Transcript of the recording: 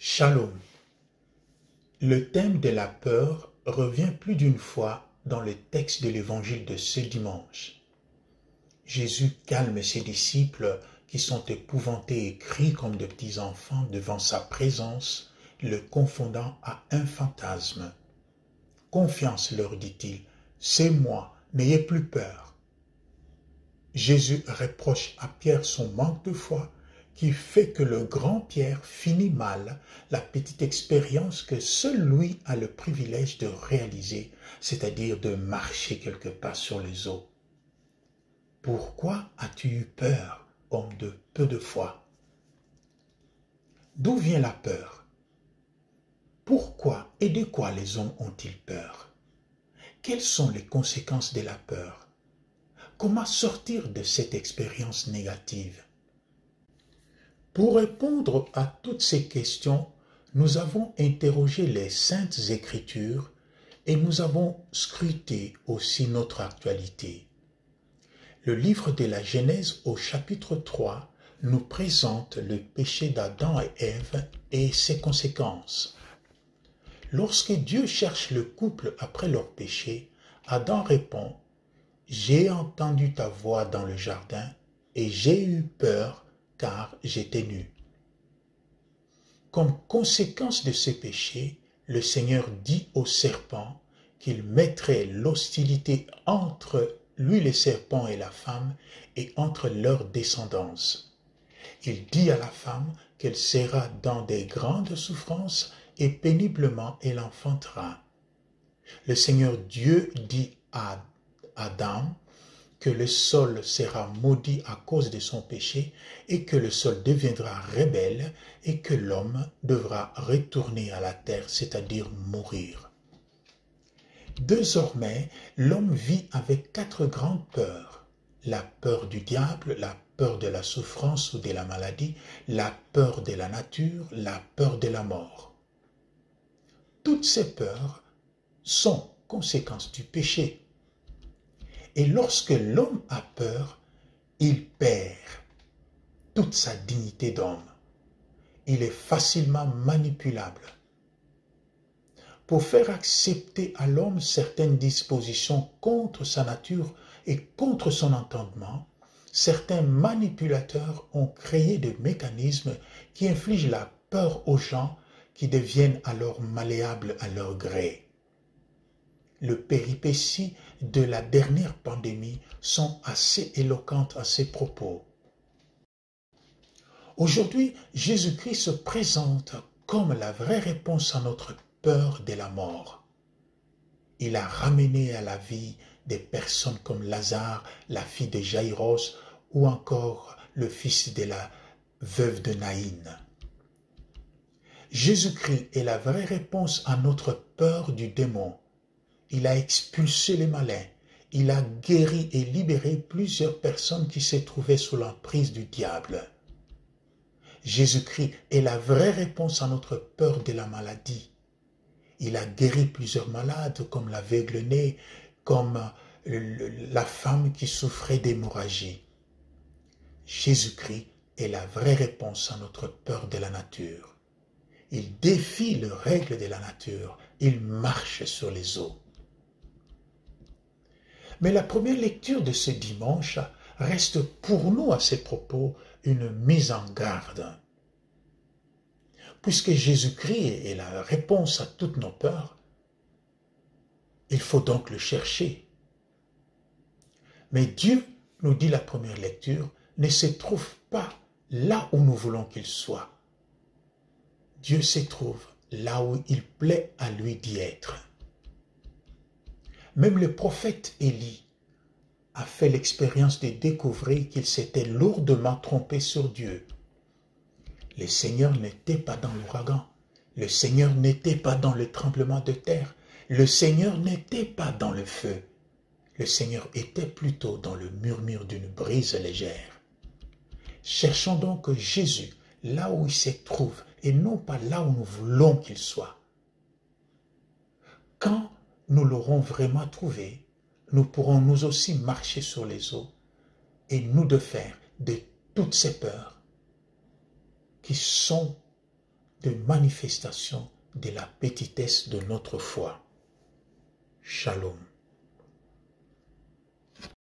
Shalom. Le thème de la peur revient plus d'une fois dans le texte de l'évangile de ce dimanche. Jésus calme ses disciples qui sont épouvantés et crient comme de petits enfants devant sa présence, le confondant à un fantasme. Confiance, leur dit-il, c'est moi, n'ayez plus peur. Jésus reproche à Pierre son manque de foi qui fait que le grand Pierre finit mal la petite expérience que seul lui a le privilège de réaliser, c'est-à-dire de marcher quelque part sur les eaux. Pourquoi as-tu eu peur, homme de peu de foi? D'où vient la peur? Pourquoi et de quoi les hommes ont-ils peur? Quelles sont les conséquences de la peur? Comment sortir de cette expérience négative? Pour répondre à toutes ces questions, nous avons interrogé les Saintes Écritures et nous avons scruté aussi notre actualité. Le livre de la Genèse au chapitre 3 nous présente le péché d'Adam et Ève et ses conséquences. Lorsque Dieu cherche le couple après leur péché, Adam répond « J'ai entendu ta voix dans le jardin et j'ai eu peur car j'étais nu. » Comme conséquence de ce péché, le Seigneur dit au serpent qu'il mettrait l'hostilité entre lui, le serpent, et la femme, et entre leur descendance. Il dit à la femme qu'elle sera dans des grandes souffrances et péniblement elle enfantera. Le Seigneur Dieu dit à Adam que le sol sera maudit à cause de son péché et que le sol deviendra rebelle et que l'homme devra retourner à la terre, c'est-à-dire mourir. Désormais, l'homme vit avec 4 grandes peurs. La peur du diable, la peur de la souffrance ou de la maladie, la peur de la nature, la peur de la mort. Toutes ces peurs sont conséquences du péché. Et lorsque l'homme a peur, il perd toute sa dignité d'homme. Il est facilement manipulable. Pour faire accepter à l'homme certaines dispositions contre sa nature et contre son entendement, certains manipulateurs ont créé des mécanismes qui infligent la peur aux gens qui deviennent alors malléables à leur gré. Les péripéties de la dernière pandémie sont assez éloquentes à ces propos. Aujourd'hui, Jésus-Christ se présente comme la vraie réponse à notre peur de la mort. Il a ramené à la vie des personnes comme Lazare, la fille de Jaïros, ou encore le fils de la veuve de Naïn. Jésus-Christ est la vraie réponse à notre peur du démon. Il a expulsé les malins. Il a guéri et libéré plusieurs personnes qui se trouvaient sous l'emprise du diable. Jésus-Christ est la vraie réponse à notre peur de la maladie. Il a guéri plusieurs malades comme l'aveugle-né, comme la femme qui souffrait d'hémorragie. Jésus-Christ est la vraie réponse à notre peur de la nature. Il défie les règles de la nature. Il marche sur les eaux. Mais la première lecture de ce dimanche reste pour nous à ces propos une mise en garde. Puisque Jésus-Christ est la réponse à toutes nos peurs, il faut donc le chercher. Mais Dieu, nous dit la première lecture, ne se trouve pas là où nous voulons qu'il soit. Dieu se trouve là où il plaît à lui d'y être. Même le prophète Élie a fait l'expérience de découvrir qu'il s'était lourdement trompé sur Dieu. Le Seigneur n'était pas dans l'ouragan. Le Seigneur n'était pas dans le tremblement de terre. Le Seigneur n'était pas dans le feu. Le Seigneur était plutôt dans le murmure d'une brise légère. Cherchons donc Jésus là où il se trouve et non pas là où nous voulons qu'il soit. Quand nous l'aurons vraiment trouvé, nous pourrons nous aussi marcher sur les eaux et nous défaire de toutes ces peurs qui sont de manifestation de la petitesse de notre foi. Shalom.